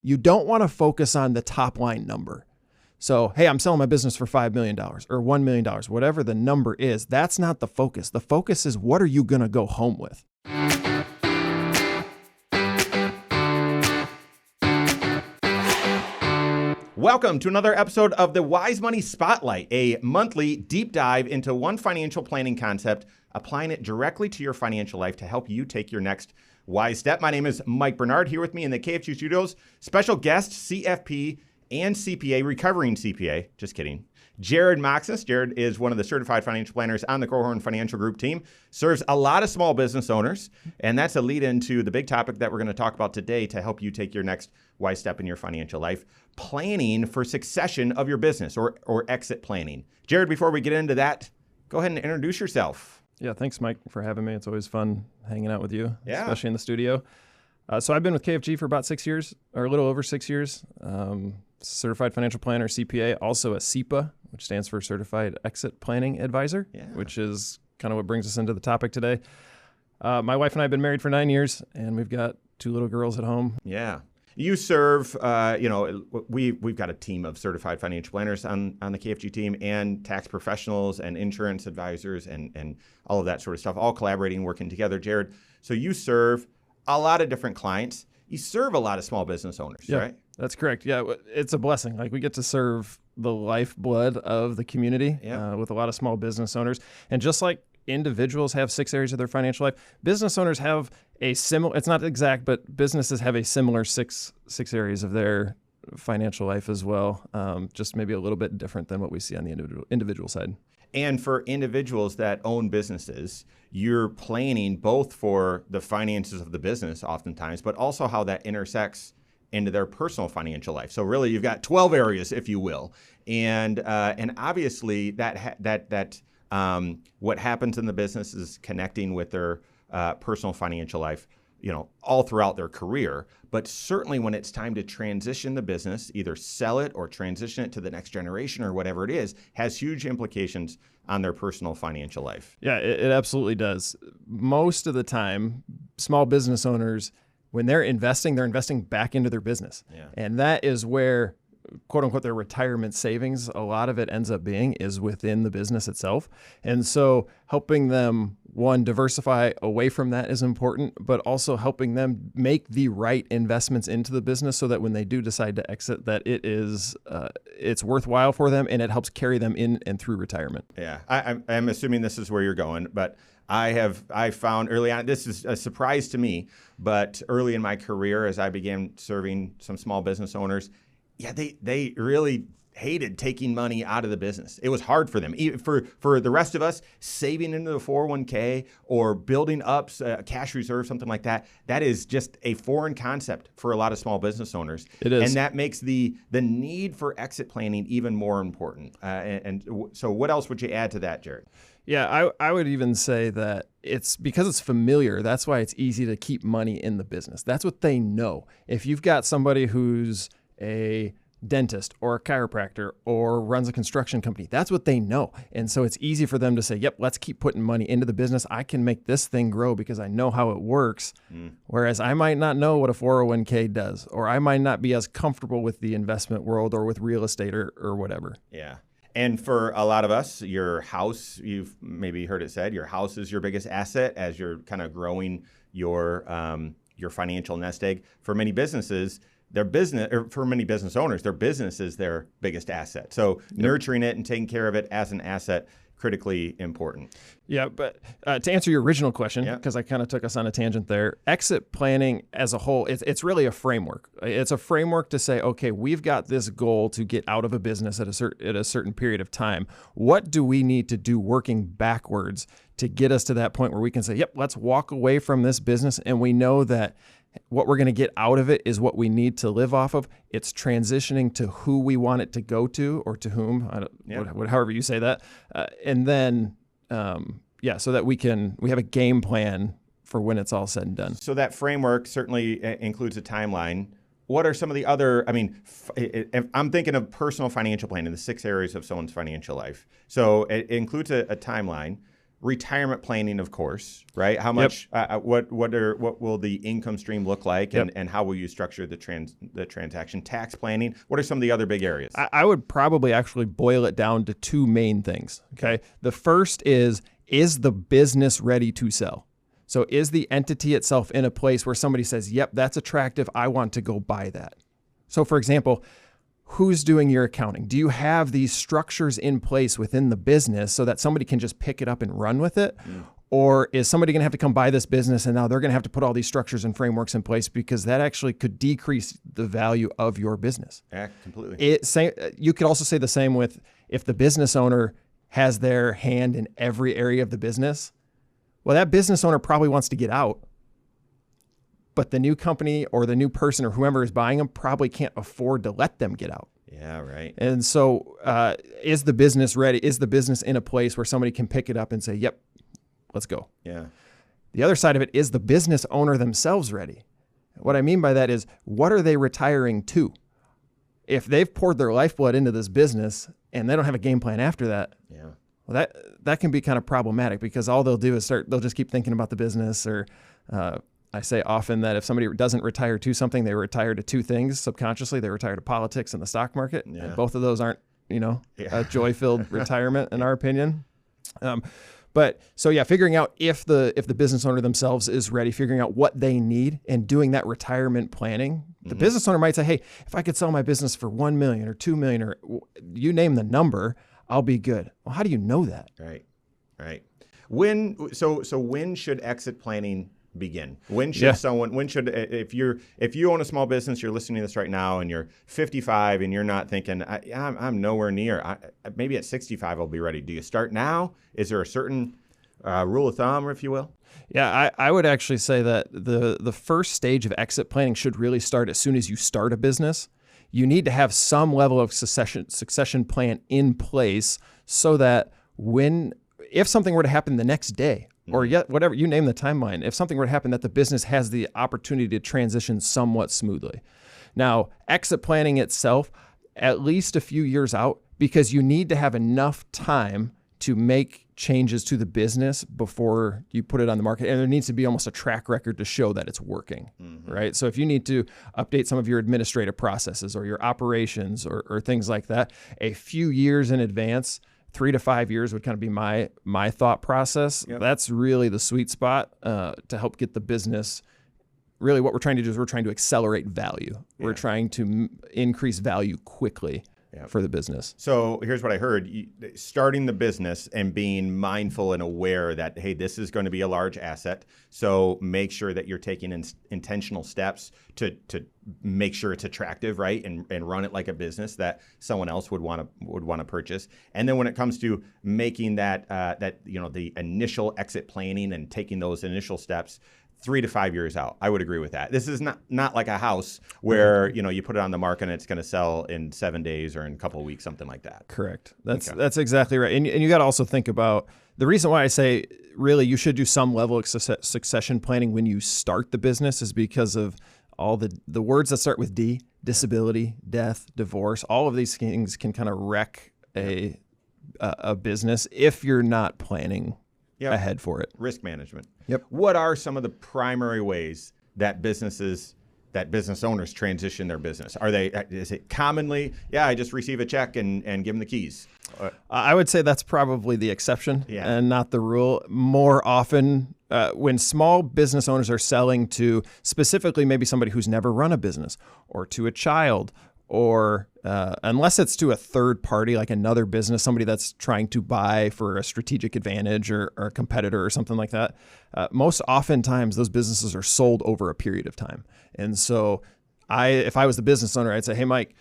You don't want to focus on the top line number. So, hey, I'm selling my business for $5 million or $1 million, whatever the number is. That's not the focus. The focus is, what are you going to go home with? Welcome to another episode of the Wise Money Spotlight, a monthly deep dive into one financial planning concept, applying it directly to your financial life to help you take your next wise step. My name is Mike Bernard, here with me in the KFG studios. Special guest, CFP and CPA, recovering CPA, just kidding, Jared Moxness. Jared is one of the certified financial planners on the Korhorn Financial Group team, serves a lot of small business owners, and that's a lead into the big topic that we're going to talk about today to help you take your next wise step in your financial life, planning for succession of your business or exit planning. Jared, before we get into that, go ahead and introduce yourself. Yeah, thanks, Mike, for having me. It's always fun hanging out with you, Yeah. especially in the studio. So I've been with KFG for about 6 years, or a little over 6 years. Certified financial planner, CPA, also a CEPA, which stands for Certified Exit Planning Advisor, which is kind of what brings us into the topic today. My wife and I have been married for 9 years, and we've got 2 little girls at home. Yeah. You serve, we've got a team of certified financial planners on the KFG team, and tax professionals and insurance advisors and all of that sort of stuff, all collaborating, working together, Jared. So you serve a lot of different clients. You serve a lot of small business owners, right? That's correct. Yeah, it's a blessing. Like, we get to serve the lifeblood of the community with a lot of small business owners. And just like individuals have 6 areas of their financial life, business owners have a similar, it's not exact, but businesses have a similar six areas of their financial life as well. Just maybe a little bit different than what we see on the individual side. And for individuals that own businesses, you're planning both for the finances of the business oftentimes, but also how that intersects into their personal financial life. So really, you've got 12 areas, if you will, and obviously that what happens in the business is connecting with their personal financial life, all throughout their career. But certainly when it's time to transition the business, either sell it or transition it to the next generation or whatever it is, has huge implications on their personal financial life. Yeah, it absolutely does. Most of the time, small business owners, when they're investing back into their business. Yeah. And that is where, quote unquote, their retirement savings, a lot of it ends up being is within the business itself. And so helping them, one, diversify away from that is important, but also helping them make the right investments into the business so that when they do decide to exit, that it is, it's worthwhile for them and it helps carry them in and through retirement. Yeah, I'm assuming this is where you're going, but I found early on, this is a surprise to me, but early in my career, as I began serving some small business owners, they really hated taking money out of the business. It was hard for them. Even for the rest of us, saving into the 401k or building up a cash reserve, something like that, that is just a foreign concept for a lot of small business owners. It is. And that makes the need for exit planning even more important. So what else would you add to that, Jared? Yeah, I would even say that it's because it's familiar. That's why it's easy to keep money in the business. That's what they know. If you've got somebody who's a dentist or a chiropractor or runs a construction company, that's what they know. And so it's easy for them to say, yep, let's keep putting money into the business. I can make this thing grow because I know how it works. Whereas I might not know what a 401k does, or I might not be as comfortable with the investment world or with real estate or whatever. Yeah. And for a lot of us, your house, you've maybe heard it said, your house is your biggest asset as you're kind of growing your financial nest egg. For many businesses, for many business owners, their business is their biggest asset. So nurturing it and taking care of it as an asset, critically important. Yeah, but to answer your original question, because I kind of took us on a tangent there, exit planning as a whole, it's really a framework. It's a framework to say, okay, we've got this goal to get out of a business at a certain period of time. What do we need to do working backwards to get us to that point where we can say, yep, let's walk away from this business, and we know that what we're going to get out of it is what we need to live off of. It's transitioning to who we want it to go to, or to whom, however you say that. And then, so that we have a game plan for when it's all said and done. So that framework certainly includes a timeline. What are some of the other, I'm thinking of personal financial planning, the 6 areas of someone's financial life. So it includes a timeline. retirement planning, of course, right? How much, what will the income stream look like, and how will you structure the transaction? Tax planning. What are some of the other big areas? I would probably actually boil it down to two main things. Okay. The first is the business ready to sell? So is the entity itself in a place where somebody says, yep, that's attractive, I want to go buy that? So for example, who's doing your accounting? Do you have these structures in place within the business so that somebody can just pick it up and run with it? Or is somebody going to have to come buy this business and now they're going to have to put all these structures and frameworks in place, because that actually could decrease the value of your business? Yeah, completely. You could also say the same with if the business owner has their hand in every area of the business. Well, that business owner probably wants to get out, but the new company or the new person or whoever is buying them probably can't afford to let them get out. Yeah, right. And so is the business ready? Is the business in a place where somebody can pick it up and say, yep, let's go? Yeah. The other side of it is the business owner themselves ready. What I mean by that is, what are they retiring to? If they've poured their lifeblood into this business and they don't have a game plan after that, well, that can be kind of problematic, because all they'll do is they'll just keep thinking about the business. Or I say often that if somebody doesn't retire to something, they retire to two things subconsciously. They retire to politics and the stock market. Yeah. And both of those aren't, a joy-filled retirement in our opinion. But so figuring out if the business owner themselves is ready, figuring out what they need and doing that retirement planning. The business owner might say, hey, if I could sell my business for 1 million or 2 million, or you name the number, I'll be good. Well, how do you know that? Right. When should exit planning begin? When should if you own a small business, you're listening to this right now and you're 55 and you're not thinking, I'm nowhere near, maybe at 65 I'll be ready. Do you start now? Is there a certain rule of thumb, if you will? Yeah, I would actually say that the first stage of exit planning should really start as soon as you start a business. You need to have some level of succession plan in place, so that if something were to happen the next day, or whatever, you name the timeline, if something were to happen, that the business has the opportunity to transition somewhat smoothly. Now, exit planning itself, at least a few years out, because you need to have enough time to make changes to the business before you put it on the market. And there needs to be almost a track record to show that it's working, right? So if you need to update some of your administrative processes or your operations or things like that, a few years in advance, 3 to 5 years would kind of be my thought process. Yep. That's really the sweet spot to help get the business. Really what we're trying to do is we're trying to accelerate value. Yeah. We're trying to increase value quickly. Yep. For the business. So here's what I heard. Starting the business and being mindful and aware that, hey, this is going to be a large asset. So make sure that you're taking intentional steps to make sure it's attractive, right? And run it like a business that someone else would want to purchase. And then when it comes to making that the initial exit planning and taking those initial steps, 3 to 5 years out. I would agree with that. This is not like a house where you put it on the market and it's going to sell in 7 days or in a couple of weeks, something like that. Correct. That's exactly right. And you got to also think about the reason why I say really you should do some level of succession planning when you start the business is because of all the words that start with D: disability, death, divorce. All of these things can kind of wreck a business if you're not planning ahead for it. Risk management. Yep. What are some of the primary ways that business owners transition their business? Is it commonly, I just receive a check and give them the keys? I would say that's probably the exception and not the rule. More often, when small business owners are selling to specifically maybe somebody who's never run a business, or to a child, or unless it's to a third party, like another business, somebody that's trying to buy for a strategic advantage or a competitor or something like that, most oftentimes those businesses are sold over a period of time. And so if I was the business owner, I'd say, hey, Mike,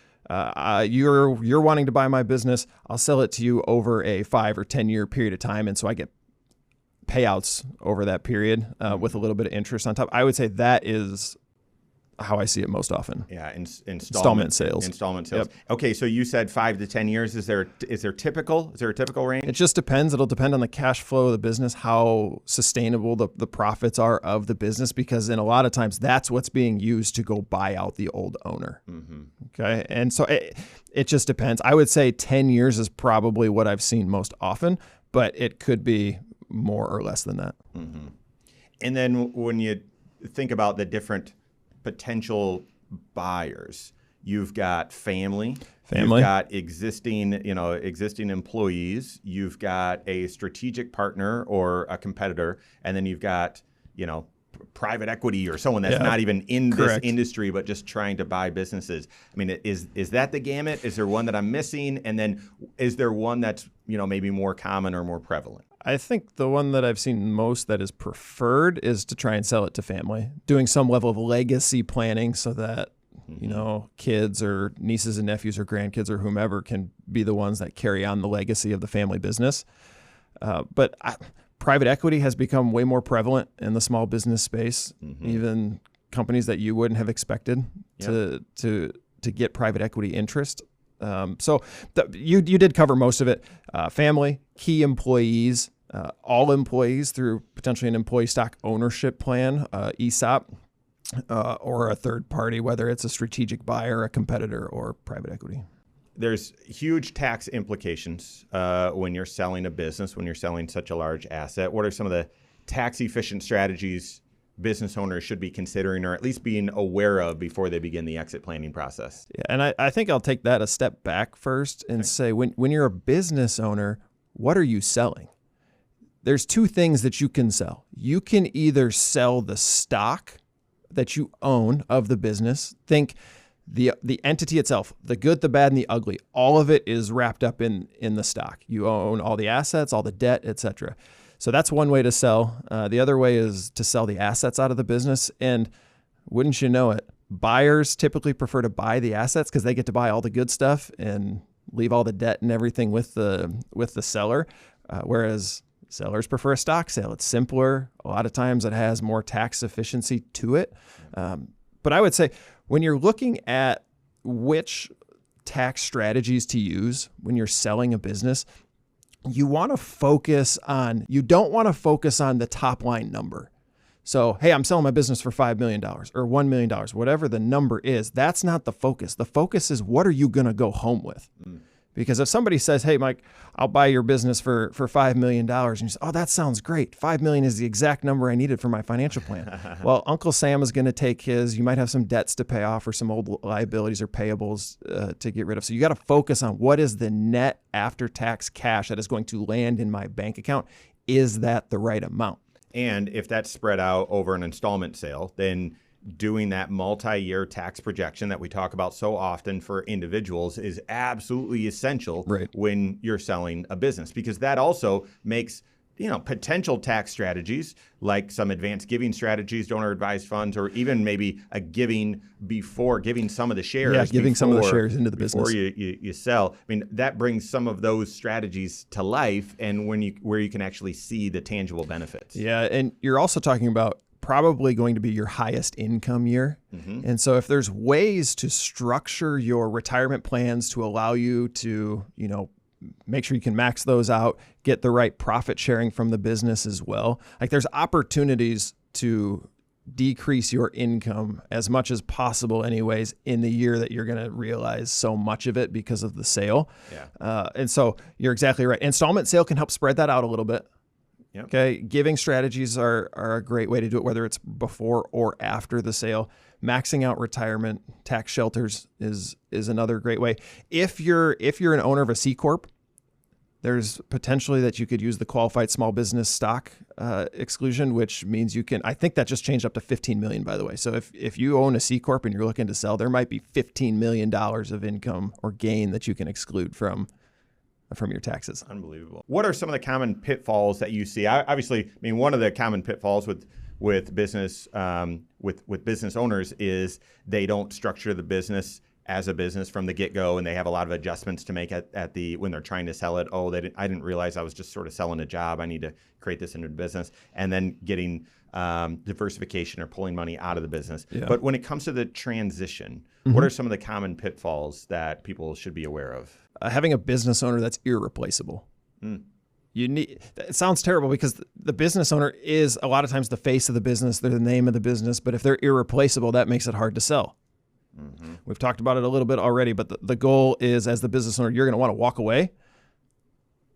you're wanting to buy my business. I'll sell it to you over a 5 or 10 year period of time. And so I get payouts over that period with a little bit of interest on top. I would say that is how I see it most often. Yeah, installment sales. Yep. Okay, so you said 5 to 10 years. Is there a typical range? It just depends. It'll depend on the cash flow of the business, how sustainable the profits are of the business, because in a lot of times that's what's being used to go buy out the old owner. Mm-hmm. Okay, and so it just depends. I would say 10 years is probably what I've seen most often, but it could be more or less than that. Mm-hmm. And then when you think about the different potential buyers, you've got family. You've got existing employees, you've got a strategic partner or a competitor, and then you've got, private equity or someone that's not even in this industry, but just trying to buy businesses. I mean, is that the gamut? Is there one that I'm missing? And then is there one that's, maybe more common or more prevalent? I think the one that I've seen most that is preferred is to try and sell it to family, doing some level of legacy planning so that, kids or nieces and nephews or grandkids or whomever can be the ones that carry on the legacy of the family business. But private equity has become way more prevalent in the small business space, even companies that you wouldn't have expected to get private equity interest. So you did cover most of it. Family, key employees, all employees through potentially an employee stock ownership plan, ESOP, or a third party, whether it's a strategic buyer, a competitor, or private equity. There's huge tax implications when you're selling a business, when you're selling such a large asset. What are some of the tax efficient strategies business owners should be considering or at least being aware of before they begin the exit planning process? Yeah, and I think I'll take that a step back first and say when you're a business owner, what are you selling? There's two things that you can sell. You can either sell the stock that you own of the business. Think the entity itself, the good, the bad, and the ugly. All of it is wrapped up in the stock. You own all the assets, all the debt, etc. So that's one way to sell. The other way is to sell the assets out of the business. And wouldn't you know it, buyers typically prefer to buy the assets because they get to buy all the good stuff and leave all the debt and everything with the seller, whereas sellers prefer a stock sale. It's simpler. A lot of times it has more tax efficiency to it. But I would say when you're looking at which tax strategies to use when you're selling a business, you don't want to focus on the top line number. So, hey, I'm selling my business for $5 million or $1 million, whatever the number is. That's not the focus. The focus is what are you going to go home with? Because if somebody says, hey, Mike, I'll buy your business for $5 million, and you say, oh, that sounds great. $5 million is the exact number I needed for my financial plan. Well, Uncle Sam is going to take his. You might have some debts to pay off or some old liabilities or payables to get rid of. So you got to focus on what is the net after-tax cash that is going to land in my bank account. Is that the right amount? And if that's spread out over an installment sale, then doing that multi-year tax projection that we talk about so often for individuals is absolutely essential when you're selling a business, because that also makes potential tax strategies like some advanced giving strategies, donor advised funds, or even maybe a giving before giving some of the shares. Yeah, giving some of the shares into the business. Before you sell. I mean, that brings some of those strategies to life and where you can actually see the tangible benefits. Yeah, and you're also talking about probably going to be your highest income year. And so if there's ways to structure your retirement plans to allow you to, make sure you can max those out, get the right profit sharing from the business as well. Like there's opportunities to decrease your income as much as possible anyways in the year that you're going to realize so much of it because of the sale. And so you're exactly right. Installment sale can help spread that out a little bit. Okay, giving strategies are a great way to do it, whether it's before or after the sale. Maxing out retirement tax shelters is another great way. If you're an owner of a C Corp, there's potentially that you could use the qualified small business stock exclusion, which means you can. I think that just changed up to $15 million, by the way. So if you own a C Corp and you're looking to sell, there might be $15 million of income or gain that you can exclude from your taxes. Unbelievable. What are some of the common pitfalls that you see? Obviously, one of the common pitfalls with business with business owners is they don't structure the business as a business from the get-go, and they have a lot of adjustments to make when they're trying to sell it. Oh, I didn't realize I was just sort of selling a job. I need to create this into a business, and then getting diversification or pulling money out of the business. But when it comes to the transition, what are some of the common pitfalls that people should be aware of? Having a business owner that's irreplaceable. It sounds terrible because the business owner is a lot of times the face of the business, they're the name of the business, but if they're irreplaceable, that makes it hard to sell. We've talked about it a little bit already, but the goal is as the business owner, you're going to want to walk away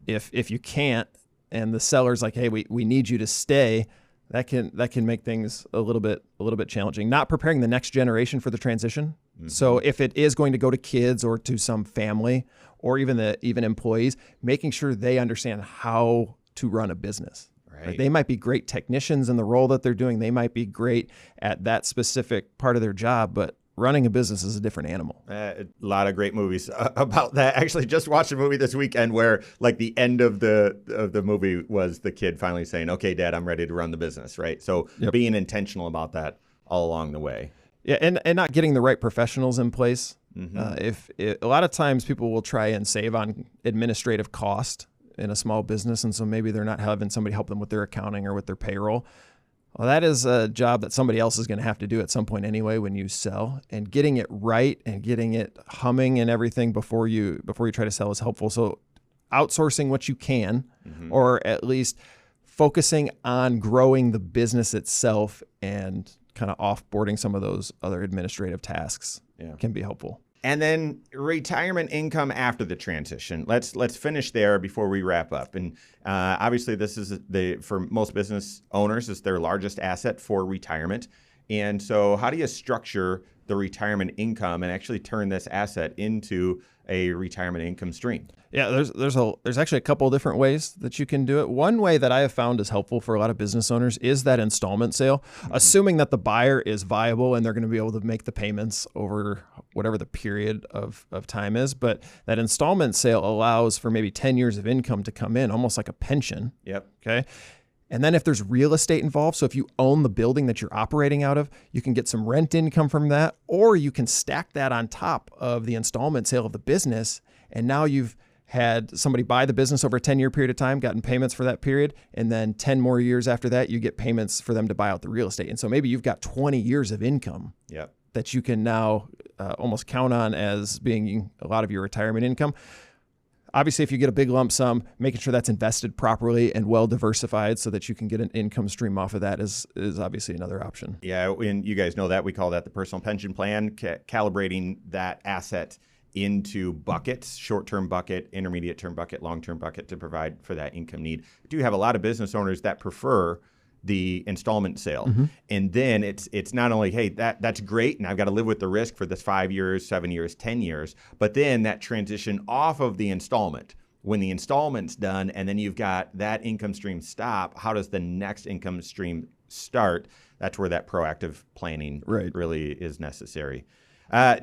if you can't, and the seller's like, hey, we need you to stay, that can make things a little bit challenging. Not preparing the next generation for the transition. Mm-hmm. So if it is going to go to kids or to some family or even employees, making sure they understand how to run a business. Right. Like they might be great technicians in the role that they're doing. They might be great at that specific part of their job, but running a business is a different animal. A lot of great movies about that. Actually, just watched a movie this weekend where like the end of the movie was the kid finally saying, okay, Dad, I'm ready to run the business, right? So being intentional about that all along the way. Yeah, and not getting the right professionals in place. Mm-hmm. A lot of times people will try and save on administrative cost in a small business, and so maybe they're not having somebody help them with their accounting or with their payroll. Well, that is a job that somebody else is going to have to do at some point anyway when you sell, and getting it right and getting it humming and everything before you try to sell is helpful. So outsourcing what you can, or at least focusing on growing the business itself and kind of offboarding some of those other administrative tasks can be helpful. And then retirement income after the transition. Let's finish there before we wrap up. And obviously, this is for most business owners, is their largest asset for retirement. And so, how do you structure the retirement income and actually turn this asset into a retirement income stream? Yeah, there's actually a couple of different ways that you can do it. One way that I have found is helpful for a lot of business owners is that installment sale, assuming that the buyer is viable and they're going to be able to make the payments over whatever the period of time is. But that installment sale allows for maybe 10 years of income to come in, almost like a pension. Yep. Okay. And then if there's real estate involved, so if you own the building that you're operating out of, you can get some rent income from that, or you can stack that on top of the installment sale of the business. And now you've had somebody buy the business over a 10-year period of time, gotten payments for that period, and then 10 more years after that, you get payments for them to buy out the real estate. And so maybe you've got 20 years of income that you can now almost count on as being a lot of your retirement income. Obviously, if you get a big lump sum, making sure that's invested properly and well diversified so that you can get an income stream off of that is obviously another option. Yeah, and you guys know that. We call that the personal pension plan, calibrating that asset into buckets, short-term bucket, intermediate-term bucket, long-term bucket to provide for that income need. I do have a lot of business owners that prefer the installment sale. And then it's not only, hey, that's great, and I've got to live with the risk for this 5 years, 7 years, 10 years, but then that transition off of the installment. When the installment's done and then you've got that income stream stop, how does the next income stream start? That's where that proactive planning really is necessary.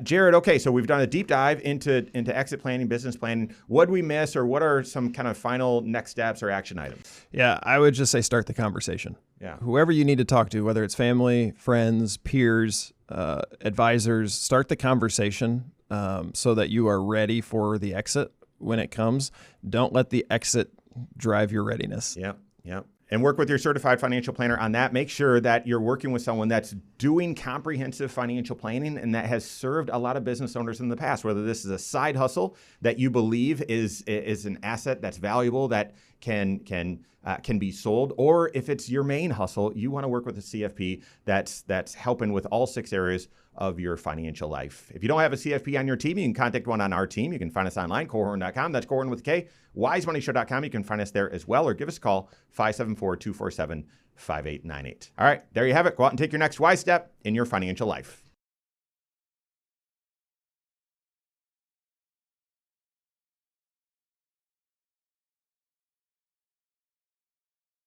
Jared, okay, so we've done a deep dive into exit planning, business planning. What did we miss, or what are some kind of final next steps or action items? Yeah, I would just say start the conversation. Yeah. Whoever you need to talk to, whether it's family, friends, peers, advisors, start the conversation so that you are ready for the exit when it comes. Don't let the exit drive your readiness. Yep. And work with your certified financial planner on that. Make sure that you're working with someone that's doing comprehensive financial planning and that has served a lot of business owners in the past, whether this is a side hustle that you believe is an asset that's valuable, that can be sold, or if it's your main hustle, you want to work with a CFP that's helping with all 6 areas of your financial life. If you don't have a CFP on your team, you can contact one on our team. You can find us online, Korhorn.com. That's Korhorn with a K. WiseMoneyShow.com. You can find us there as well, or give us a call, 574-247-5898. All right, there you have it. Go out and take your next wise step in your financial life.